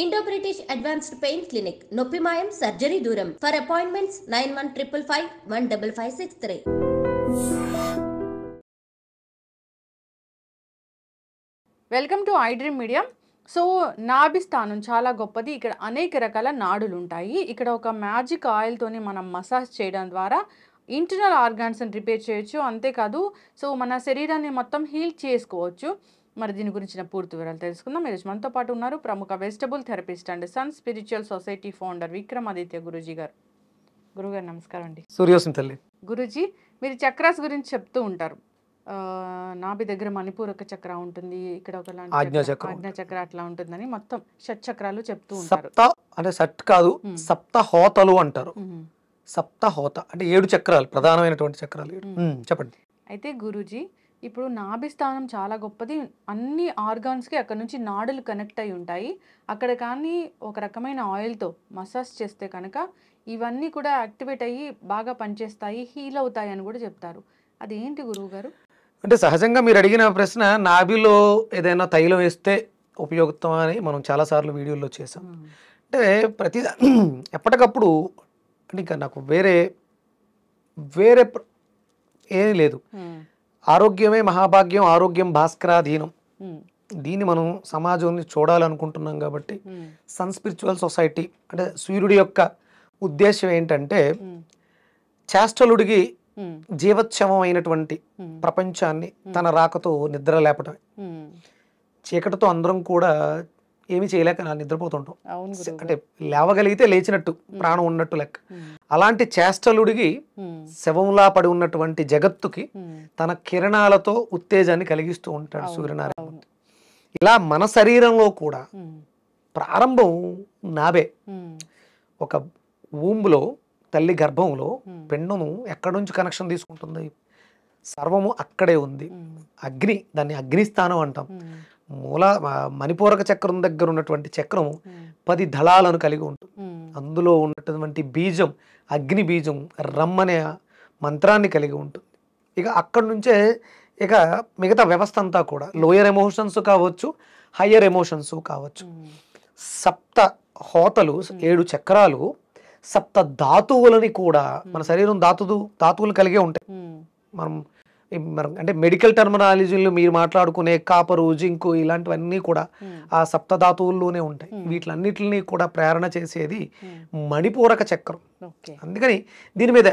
Indo British advanced pain clinic నొప్పి మాయం surgery దూరం for appointments 9155515563. Welcome to I dream media. So నాభి స్థానం చాలా గొప్పది. ఇక్కడ అనేక రకాల నాడులు ఉంటాయి. ఇక్కడ ఒక మ్యాజిక్ ఆయిల్తోని మనం మసాజ్ చేయడం ద్వారా ఇంటర్నల్ ఆర్గాన్స్ని రిపేర్ చేయొచ్చు. అంతేకాదు సో మన శరీరాన్ని మొత్తం హీల్ చేసుకోవచ్చు. మరి దీని గురించిన పూర్తి వివరాలు తెలుసుకుందాం. ఈరోజు మనతో పాటు ఉన్నారు ప్రముఖ vegetable therapist and sun spiritual society founder Vikramaditya Guruji garu. గురుగారు నమస్కారం అండి. సూర్యోసం తల్లి. గురూజీ, మీరు చక్రాస్ గురించి చెప్తూ ఉంటారు. నాభి దగ్గర మణిపూరక చక్ర ఉంటుంది, ఇక్కడ ఒక ఆజ్ఞా చక్ర అట్లా ఉంటుందని మొత్తం షట్చక్రాలు చెప్తూ ఉంటారు. సప్త అంటే సట్ కాదు, సప్త హోతలు అంటారు. సప్త హోత అంటే 7 చక్రాలు, ప్రధానమైనటువంటి చక్రాలు. చెప్పండి. అయితే గురూజీ, ఇప్పుడు నాభి స్థానం చాలా గొప్పది. అన్ని ఆర్గాన్స్కి అక్కడ నుంచి నాడులు కనెక్ట్ అయి ఉంటాయి. అక్కడ కానీ ఒక రకమైన ఆయిల్తో మసాజ్ చేస్తే కనుక ఇవన్నీ కూడా యాక్టివేట్ అయ్యి బాగా పనిచేస్తాయి, హీల్ అవుతాయి అని కూడా చెప్తారు. అదేంటి గురువు గారు? అంటే సహజంగా మీరు అడిగిన ప్రశ్న, నాభిలో ఏదైనా తైలం వేస్తే ఉపయోగితం అని మనం చాలాసార్లు వీడియోలో చేసాం. అంటే ప్రతి ఎప్పటికప్పుడు అంటే ఇంకా నాకు వేరే ఏమీ లేదు. ఆరోగ్యమే మహాభాగ్యం, ఆరోగ్యం భాస్కరాధీనం. దీన్ని మనం సమాజాన్ని చూడాలనుకుంటున్నాం కాబట్టి సన్ స్పిరిచువల్ సొసైటీ అంటే సూర్యుడి యొక్క ఉద్దేశం ఏంటంటే చేష్టలుడికి జీవోత్సవం అయినటువంటి ప్రపంచాన్ని తన రాకతో నిద్ర లేపటమే. చీకటితో అందరం కూడా ఏమి చేయలేక నిద్రపోతుంటాం. అంటే లేవగలిగితే లేచినట్టు, ప్రాణం ఉన్నట్టు లెక్క. అలాంటి చేష్టలుడికి శవంలా పడి ఉన్నటువంటి జగత్తుకి తన కిరణాలతో ఉత్తేజాన్ని కలిగిస్తూ ఉంటాడు సూర్యనారాయణ. ఇలా మన శరీరంలో కూడా ప్రారంభం నాభే. ఒక ఊంబులో, తల్లి గర్భంలో పిండము ఎక్కడి నుంచి కనెక్షన్ తీసుకుంటుంది? సర్వము అక్కడే ఉంది. అగ్ని, దాన్ని అగ్నిస్థానం అంటాం. మణిపూరక చక్రం దగ్గర ఉన్నటువంటి చక్రం 10 దళాలను కలిగి ఉంటుంది. అందులో ఉన్నటువంటి బీజం అగ్ని బీజం, రమ్మనే మంత్రాన్ని కలిగి ఉంటుంది. ఇక అక్కడి నుంచే ఇక మిగతా వ్యవస్థ అంతా కూడా లోయర్ ఎమోషన్స్ కావచ్చు, హయ్యర్ ఎమోషన్స్ కావచ్చు. సప్త హోతలు, 7 చక్రాలు సప్త ధాతువులని కూడా, మన శరీరం ధాతువులు కలిగే ఉంటాయి. మనం అంటే మెడికల్ టర్మినాలజీలో మీరు మాట్లాడుకునే కాపరు, జింకు ఇలాంటివన్నీ కూడా ఆ సప్త ధాతువుల్లోనే ఉంటాయి. వీటిలన్నిటిని కూడా ప్రేరణ చేసేది మణిపూరక చక్రం. అందుకని దీని మీద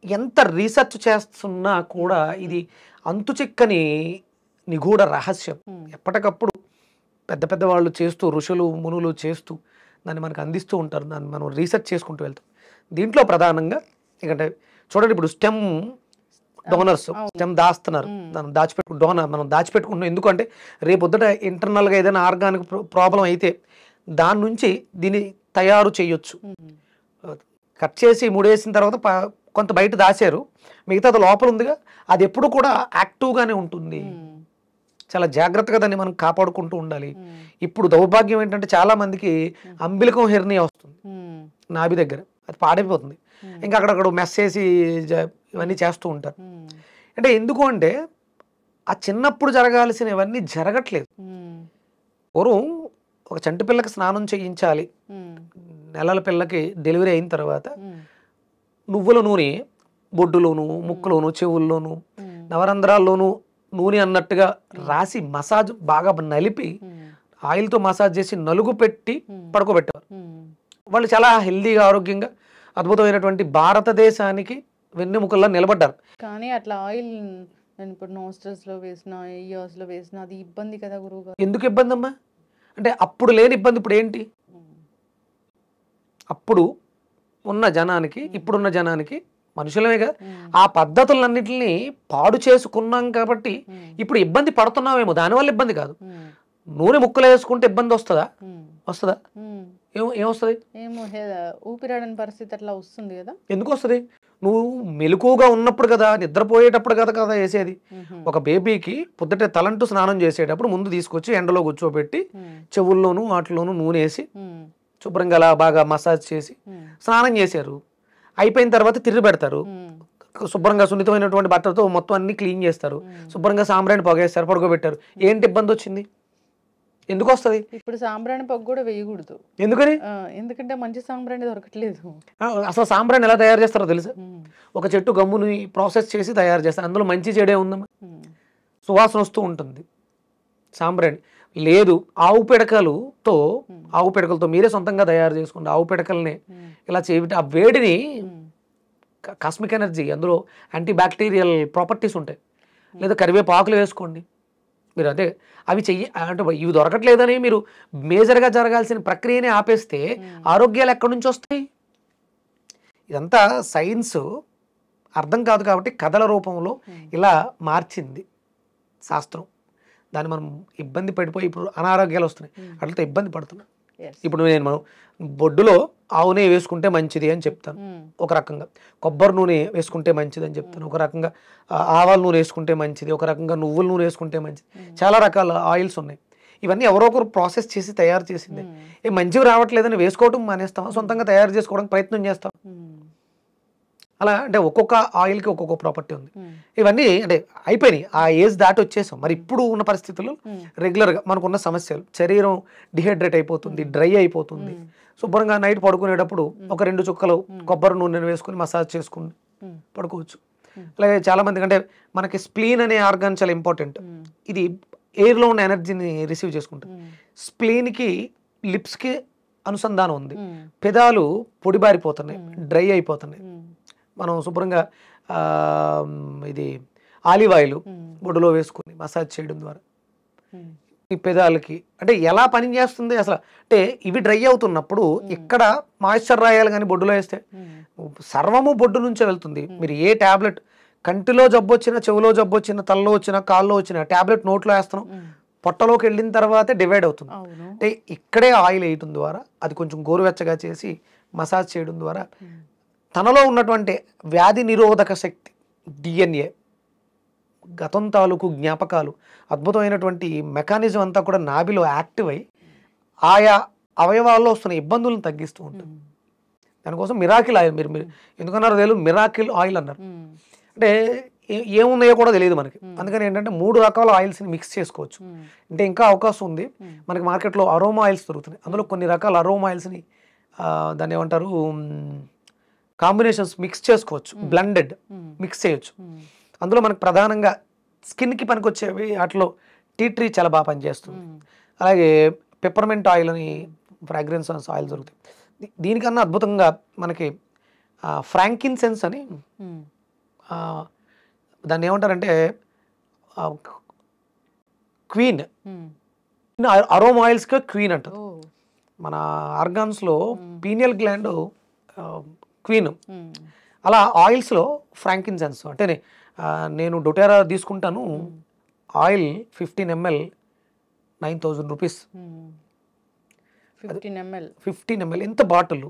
ఎంత రీసెర్చ్ చేస్తున్నా కూడా ఇది అంతుచిక్కని నిగూఢ రహస్యం. ఎప్పటికప్పుడు పెద్ద పెద్ద వాళ్ళు చేస్తూ, ఋషులు మునులు చేస్తూ దాన్ని మనకు అందిస్తూ ఉంటారు. దాన్ని మనం రీసెర్చ్ చేసుకుంటూ వెళ్తాం. దీంట్లో ప్రధానంగా ఎందుకంటే చూడండి, ఇప్పుడు స్టెమ్ డోనర్స్ స్టెమ్ దాస్తున్నారు, మనం దాచిపెట్టుకుంటున్నాం. ఎందుకంటే రేపొద్దుట ఇంటర్నల్గా ఏదైనా ఆర్గానిక్ ప్రాబ్లం అయితే దాని నుంచి దీన్ని తయారు చేయొచ్చు. కట్ చేసి ముడేసిన తర్వాత కొంత బయట దాచారు, మిగతా లోపల ఉందిగా, అది ఎప్పుడు కూడా యాక్టివ్గానే ఉంటుంది. చాలా జాగ్రత్తగా దాన్ని మనం కాపాడుకుంటూ ఉండాలి. ఇప్పుడు దౌర్భాగ్యం ఏంటంటే చాలా మందికి అంబిలికం హెర్నియా వస్తుంది నాభి దగ్గర, అది పాడైపోతుంది. ఇంకా అక్కడక్కడ మెస్ చేసి ఇవన్నీ చేస్తూ ఉంటారు. అంటే ఎందుకు అంటే ఆ చిన్నప్పుడు జరగాల్సినవన్నీ జరగట్లేదు. పూర్వం ఒక చంటి పిల్లకి స్నానం చేయించాలి, నెలల పిల్లకి డెలివరీ అయిన తర్వాత నువ్వుల నూనె బొడ్డులోను, ముక్కులోను, చెవుల్లోను, నవరంధ్రాల్లోనూ నూనె అన్నట్టుగా రాసి మసాజ్ బాగా నలిపి ఆయిల్తో మసాజ్ చేసి నలుగు పెట్టి పడుకోబెట్టేవారు. వాళ్ళు చాలా హెల్దీగా, ఆరోగ్యంగా, అద్భుతమైనటువంటి భారతదేశానికి వెన్నెముకల్లా నిలబడ్డారు. కానీ అట్లా ఆయిల్ ఇప్పుడు నోస్ట్రల్స్ లో వేసిన, ఇయర్స్ లో వేసిన, అది ఇబ్బంది కదా గురువు గారు. ఎందుకు ఇబ్బంది అమ్మా? అంటే అప్పుడు లేని ఇబ్బంది ఇప్పుడు ఏంటి? అప్పుడు ఉన్న జనానికి ఇప్పుడున్న జనానికి మనుషులమే కదా, ఆ పద్ధతులన్నింటినీ పాడు చేసుకున్నాం కాబట్టి ఇప్పుడు ఇబ్బంది పడుతున్నామేమో. దానివల్ల ఇబ్బంది కాదు. నూనె ముక్కలు వేసుకుంటే ఇబ్బంది వస్తుందా? ఏమొస్తుంది? ఏమో, ఊపిరాడని పరిస్థితి అట్లా వస్తుంది కదా. ఎందుకు వస్తుంది? నువ్వు మెలకువగా ఉన్నప్పుడు కదా, నిద్రపోయేటప్పుడు కదా వేసేది. ఒక బేబీకి పొద్దుటే తలంటూ స్నానం చేసేటప్పుడు ముందు తీసుకొచ్చి ఎండలో కూర్చోబెట్టి చెవుల్లోనూ వాటిలోనూ నూనె వేసి శుభ్రంగా అలా బాగా మసాజ్ చేసి స్నానం చేశారు. అయిపోయిన తర్వాత తిరిగి పెడతారు. శుభ్రంగా సున్నితమైనటువంటి బట్టలతో మొత్తం అన్ని క్లీన్ చేస్తారు. శుభ్రంగా సాంబ్రాణి పొగేస్తారు, పడుకోబెట్టారు. ఏంటి ఇబ్బంది వచ్చింది? ఎందుకు వస్తుంది? ఇప్పుడు సాంబ్రాణి పొగ కూడా వేయకూడదు. ఎందుకని? ఎందుకంటే మంచి సాంబ్రాణి దొరకట్లేదు. అసలు సాంబ్రాణి ఎలా తయారు చేస్తారో తెలుసా? ఒక చెట్టు గమ్ముని ప్రాసెస్ చేసి తయారు చేస్తారు. అందులో మంచి చెడే ఉందమ్మా, సువాసన వస్తూ ఉంటుంది. సాంబ్రాణి లేదు, ఆవు పిడకలతో మీరే సొంతంగా తయారు చేసుకోండి. ఆవు పిడకల్ని ఇలా చేయండి. ఆ వేడిని కాస్మిక్ ఎనర్జీ, అందులో యాంటీ బ్యాక్టీరియల్ ప్రాపర్టీస్ ఉంటాయి. లేదా కరివేపాకులు వేసుకోండి మీరు. అదే అవి అంటే ఇవి దొరకట్లేదని మీరు మేజర్గా జరగాల్సిన ప్రక్రియనే ఆపేస్తే ఆరోగ్యాలు ఎక్కడి నుంచి వస్తాయి? ఇదంతా సైన్స్ అర్థం కాదు కాబట్టి కథల రూపంలో ఇలా మార్చింది శాస్త్రం. దాన్ని మనం ఇబ్బంది పడిపోయి ఇప్పుడు అనారోగ్యాలు వస్తున్నాయి, అట్లతో ఇబ్బంది పడుతున్నాం. ఇప్పుడు మనం బొడ్డులో ఆవు నెయ్యి వేసుకుంటే మంచిది అని చెప్తాను ఒక రకంగా, కొబ్బరి నూనె వేసుకుంటే మంచిది అని చెప్తాను ఒక రకంగా, ఆవాల నూనె వేసుకుంటే మంచిది ఒక రకంగా, నువ్వుల నూనె వేసుకుంటే మంచిది. చాలా రకాల ఆయిల్స్ ఉన్నాయి. ఇవన్నీ ఎవరో ఒకరు ప్రాసెస్ చేసి తయారు చేసిందే. మంచివి రావట్లేదని వేసుకోవటం మానేస్తాం, సొంతంగా తయారు చేసుకోవడానికి ప్రయత్నం చేస్తాం. అలా అంటే ఒక్కొక్క ఆయిల్కి ఒక్కొక్క ప్రాపర్టీ ఉంది. ఇవన్నీ అంటే అయిపోయినాయి, ఆ ఏజ్ దాటి వచ్చేసాం. మరి ఇప్పుడు ఉన్న పరిస్థితుల్లో రెగ్యులర్గా మనకున్న సమస్యలు, శరీరం డిహైడ్రేట్ అయిపోతుంది, డ్రై అయిపోతుంది. శుభ్రంగా నైట్ పడుకునేటప్పుడు ఒక 2 చుక్కలు కొబ్బరి నూనెను వేసుకుని మసాజ్ చేసుకుని పడుకోవచ్చు. అలాగే చాలా మందికి అంటే మనకి స్ప్లీన్ అనే ఆర్గాన్ చాలా ఇంపార్టెంట్. ఇది ఎయిర్లో ఉన్న ఎనర్జీని రిసీవ్ చేసుకుంటుంది. స్ప్లీన్కి లిప్స్కి అనుసంధానం ఉంది. పెదాలు పొడిబారిపోతున్నాయి, డ్రై అయిపోతున్నాయి. మనం శుభ్రంగా ఇది ఆలివ్ ఆయిల్ బొడ్డులో వేసుకుని మసాజ్ చేయడం ద్వారా ఈ పెదాలకి అంటే ఎలా పని చేస్తుంది అసలు అంటే ఇవి డ్రై అవుతున్నప్పుడు ఇక్కడ మాయిశ్చర్ రాయాలి, కానీ బొడ్డులో వేస్తే సర్వము బొడ్డు నుంచే వెళ్తుంది. మీరు ఏ ట్యాబ్లెట్ కంటిలో జబ్బు వచ్చినా, చెవులో జబ్బు వచ్చినా, తలలో వచ్చినా, కాల్లో వచ్చినా ట్యాబ్లెట్ నోట్లో వేస్తున్నాం, పొట్టలోకి వెళ్ళిన తర్వాతే డివైడ్ అవుతుంది. అంటే ఇక్కడే ఆయిల్ వేయటం ద్వారా అది కొంచెం గోరువెచ్చగా చేసి మసాజ్ చేయడం ద్వారా తనలో ఉన్నటువంటి వ్యాధి నిరోధక శక్తి, డిఎన్ఏ, గతం తాలూకు జ్ఞాపకాలు, అద్భుతమైనటువంటి మెకానిజం అంతా కూడా నాభిలో యాక్టివ్ అయ్యి ఆయా అవయవాల్లో వస్తున్న ఇబ్బందులను తగ్గిస్తూ ఉంటుంది. దానికోసం మిరాకిల్ ఆయిల్, మీరు ఎందుకన్నారు తెలియదు, మిరాకిల్ ఆయిల్ అన్నారు. అంటే ఏమున్నాయో కూడా తెలియదు మనకి. అందుకని ఏంటంటే 3 రకాల ఆయిల్స్ని మిక్స్ చేసుకోవచ్చు. అంటే ఇంకా అవకాశం ఉంది. మనకి మార్కెట్లో అరోమా ఆయిల్స్ దొరుకుతున్నాయి. అందులో కొన్ని రకాల అరోమా ఆయిల్స్ని దాన్ని ఏమంటారు కాంబినేషన్స్ మిక్స్ చేసుకోవచ్చు, బ్లెండెడ్ మిక్స్ చేయొచ్చు. అందులో మనకు ప్రధానంగా స్కిన్కి పనికొచ్చేవి వాటిలో టీ ట్రీ చాలా బాగా పనిచేస్తుంది. అలాగే పెప్పర్మెంట్ ఆయిల్ అని ఫ్రాగ్రెన్స్ ఆయిల్ దొరుకుతాయి. దీనికన్నా అద్భుతంగా మనకి ఫ్రాంకిన్సెన్స్ అని, దాన్ని ఏమంటారంటే క్వీన్, అరోమా ఆయిల్స్గా క్వీన్ అంటారు. మన ఆర్గాన్స్లో పీనియల్ గ్లాండ్ క్వీన్. అలా ఆయిల్స్లో ఫ్రాంకిన్సెన్స్ అంటే నేను డొటెరా తీసుకుంటాను, ఆయిల్ 15 ml 9,000 రూపీస్. 15 ml ఎంత బాటిల్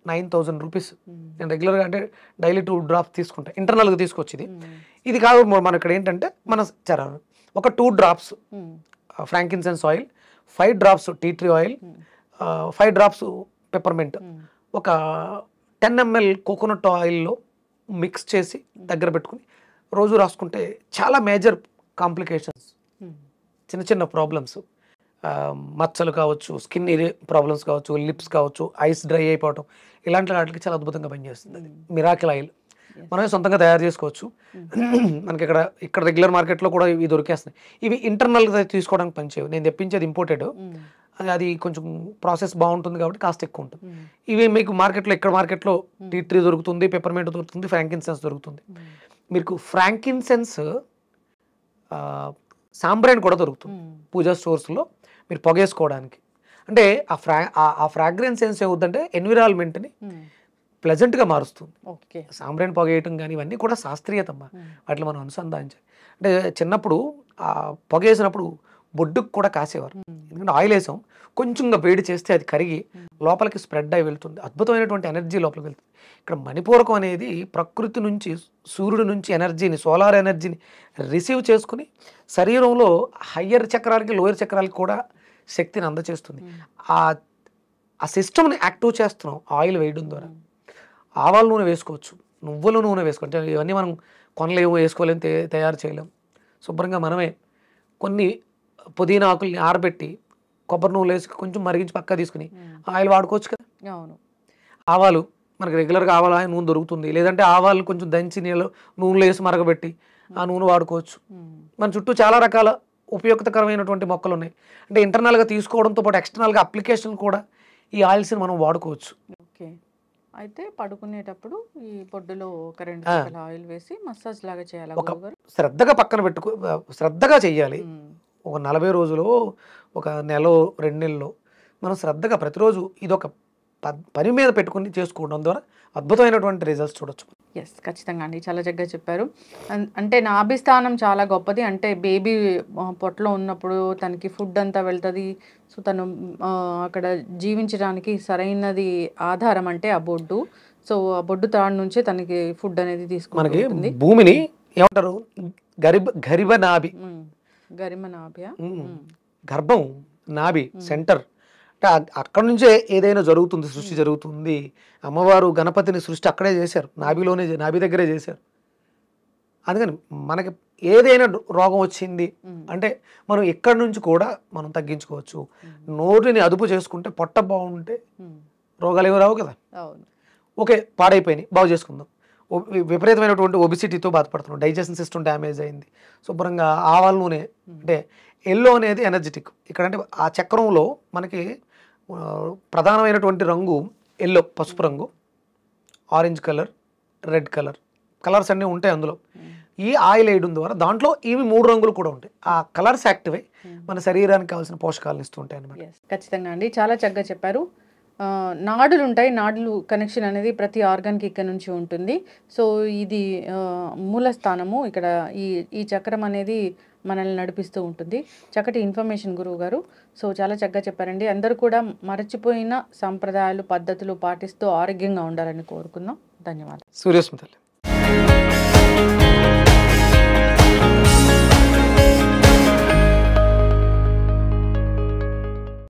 9,000 రూపీస్. నేను రెగ్యులర్గా అంటే డైలీ 2 డ్రాప్స్ తీసుకుంటా, ఇంటర్నల్గా తీసుకొచ్చింది. ఇది కాదు మన ఇక్కడ ఏంటంటే మన ఒక 2 drops frankincense oil, 5 drops tea tree oil, 5 drops peppermint, ఒక 10 ml కోకోనట్ ఆయిల్లో మిక్స్ చేసి దగ్గర పెట్టుకుని రోజు రాసుకుంటే చాలా మేజర్ కాంప్లికేషన్స్, చిన్న చిన్న ప్రాబ్లమ్స్, మచ్చలు కావచ్చు, స్కిన్ ప్రాబ్లమ్స్ కావచ్చు, లిప్స్ కావచ్చు, ఐస్ డ్రై అయిపోవటం, ఇలాంటి వాటికి చాలా అద్భుతంగా పనిచేస్తుంది. అది మిరాకిల్ ఆయిల్ మనమే సొంతంగా తయారు చేసుకోవచ్చు. మనకి ఇక్కడ రెగ్యులర్ మార్కెట్లో కూడా ఇవి దొరికేస్తున్నాయి. ఇవి ఇంటర్నల్గా తీసుకోవడానికి పనిచేయవు. నేను తెప్పించేది ఇంపోర్టెడ్, అది కొంచెం ప్రాసెస్ బాగుంటుంది కాబట్టి కాస్ట్ ఎక్కువ ఉంటుంది. ఇవి మీకు మార్కెట్లో ఇక్కడ మార్కెట్లో టీ ట్రీ దొరుకుతుంది, పెప్పర్మెంట్ దొరుకుతుంది, ఫ్రాంకిన్సెన్స్ దొరుకుతుంది. మీకు ఫ్రాంకిన్సెన్స్ సాంబ్రాన్ కూడా దొరుకుతుంది పూజా స్టోర్స్లో మీరు పొగేసుకోవడానికి. అంటే ఆ ఫ్రాగ్రెన్స్ సెన్స్ ఏమవుతుందంటే ఎన్విరాన్మెంట్ని ప్లెజెంట్గా మారుస్తుంది. సాంబ్రాన్ పొగేయటం కానీ ఇవన్నీ కూడా శాస్త్రీయతమ్మా, వాటిలో మనం అనుసంధానించాలి. అంటే చిన్నప్పుడు ఆ పొగేసినప్పుడు బొడ్డుకు కూడా కాసేవారు, ఎందుకంటే ఆయిల్ వేసాం, కొంచెంగా వేడి చేస్తే అది కరిగి లోపలికి స్ప్రెడ్ అయి వెళ్తుంది, అద్భుతమైనటువంటి ఎనర్జీ లోపలికి వెళ్తుంది. ఇక్కడ మణిపూరకం అనేది ప్రకృతి నుంచి, సూర్యుడి నుంచి ఎనర్జీని, సోలార్ ఎనర్జీని రిసీవ్ చేసుకుని శరీరంలో హయ్యర్ చక్రాలకి లోయర్ చక్రాలకి కూడా శక్తిని అందచేస్తుంది. ఆ సిస్టమ్ని యాక్టివ్ చేస్తున్నాం ఆయిల్ వేయడం ద్వారా. ఆవాల నూనె వేసుకోవచ్చు, నువ్వుల నూనె వేసుకోవచ్చు. అంటే ఇవన్నీ మనం కొనలేము, వేసుకోలేము, తయారు చేయలేము. శుభ్రంగా మనమే కొన్ని పుదీనా ఆకుల్ని ఆరబెట్టి కొబ్బరి నూనె వేసి కొంచెం మరిగించి పక్క తీసుకుని ఆయిల్ వాడుకోవచ్చు కదా. అవును. ఆవాలు మనకి రెగ్యులర్గా ఆవాల నూనె దొరుకుతుంది, లేదంటే ఆవాలు కొంచెం దంచి నూనెలో వేసి మరగబెట్టి ఆ నూనె వాడుకోవచ్చు. మన చుట్టూ చాలా రకాల ఉపయుక్తకరమైనటువంటి మొక్కలు ఉన్నాయి. అంటే ఇంటర్నల్గా తీసుకోవడంతో పాటు ఎక్స్టర్నల్గా అప్లికేషన్ కూడా ఈ ఆయిల్స్ని మనం వాడుకోవచ్చు. ఓకే. అయితే పడుకునేటప్పుడు ఈ బొడ్డులో ఒక 2 చుక్కల ఆయిల్ వేసి మసాజ్ లాగా చేయాలా గురుగారు? శ్రద్ధగా పక్కన శ్రద్ధగా చెయ్యాలి. ఒక 40 రోజులు, ఒక నెల, 2 నెలలు మనం శ్రద్ధగా ప్రతిరోజు ఇదొక పని మీద పెట్టుకుని చేసుకోవడం ద్వారా అద్భుతమైనటువంటి రిజల్ట్స్ చూడొచ్చు. ఎస్, ఖచ్చితంగా అండి, చాలా చక్కగా చెప్పారు. అంటే నాభిస్థానం చాలా గొప్పది. అంటే బేబీ పొట్టలో ఉన్నప్పుడు తనకి ఫుడ్ అంతా వెళ్తుంది. సో తను అక్కడ జీవించడానికి సరైనది ఆధారం అంటే ఆ బొడ్డు. సో ఆ బొడ్డు తాడు నుంచే తనకి ఫుడ్ అనేది తీసుకుంటుంది. భూమిని ఏమంటారు, గరిబ నాభి, గరిమ నాభి, గర్భం నాభి సెంటర్. అంటే అక్కడ నుంచే ఏదైనా జరుగుతుంది, సృష్టి జరుగుతుంది. అమ్మవారు గణపతిని సృష్టి అక్కడే చేశారు, నాభి దగ్గరే చేశారు. అందుకని మనకి ఏదైనా రోగం వచ్చింది అంటే మనం ఎక్కడి నుంచి కూడా మనం తగ్గించుకోవచ్చు. నోటిని అదుపు చేసుకుంటే, పొట్ట బాగుంటే రోగాలు ఏమి రావు కదా. ఓకే, పాడైపోయినాయి, బాగు చేసుకుందాం. విపరీతమైనటువంటి ఒబిసిటీతో బాధపడుతున్నాం, డైజెషన్ సిస్టమ్ డ్యామేజ్ అయింది, శుభ్రంగా ఆవాల నూనె. అంటే ఎల్లో అనేది ఎనర్జెటిక్. ఇక్కడ అంటే ఆ చక్రంలో మనకి ప్రధానమైనటువంటి రంగు ఎల్లో, పసుపు రంగు, ఆరెంజ్ కలర్, రెడ్ కలర్స్ అన్నీ ఉంటాయి అందులో. ఈ ఆయిల్ వేయడం ద్వారా దాంట్లో ఇవి 3 రంగులు కూడా ఉంటాయి. ఆ కలర్స్ యాక్టివ్ అయ్యి మన శరీరానికి కావాల్సిన పోషకాలను ఇస్తూ ఉంటాయి అన్నమాట. ఖచ్చితంగా అండి, చాలా చక్కగా చెప్పారు. నాడులు ఉంటాయి, నాడులు కనెక్షన్ అనేది ప్రతి ఆర్గాన్కి ఇక్కడ నుంచి ఉంటుంది. సో ఇది మూల స్థానము. ఇక్కడ ఈ చక్రం అనేది మనల్ని నడిపిస్తూ ఉంటుంది. చక్కటి ఇన్ఫర్మేషన్ గురువు గారు. సో చాలా చక్కగా చెప్పారండి. అందరూ కూడా మరచిపోయిన సంప్రదాయాలు, పద్ధతులు పాటిస్తూ ఆరోగ్యంగా ఉండాలని కోరుకుందాం. ధన్యవాదాలు. సూర్యస్మితల్లి.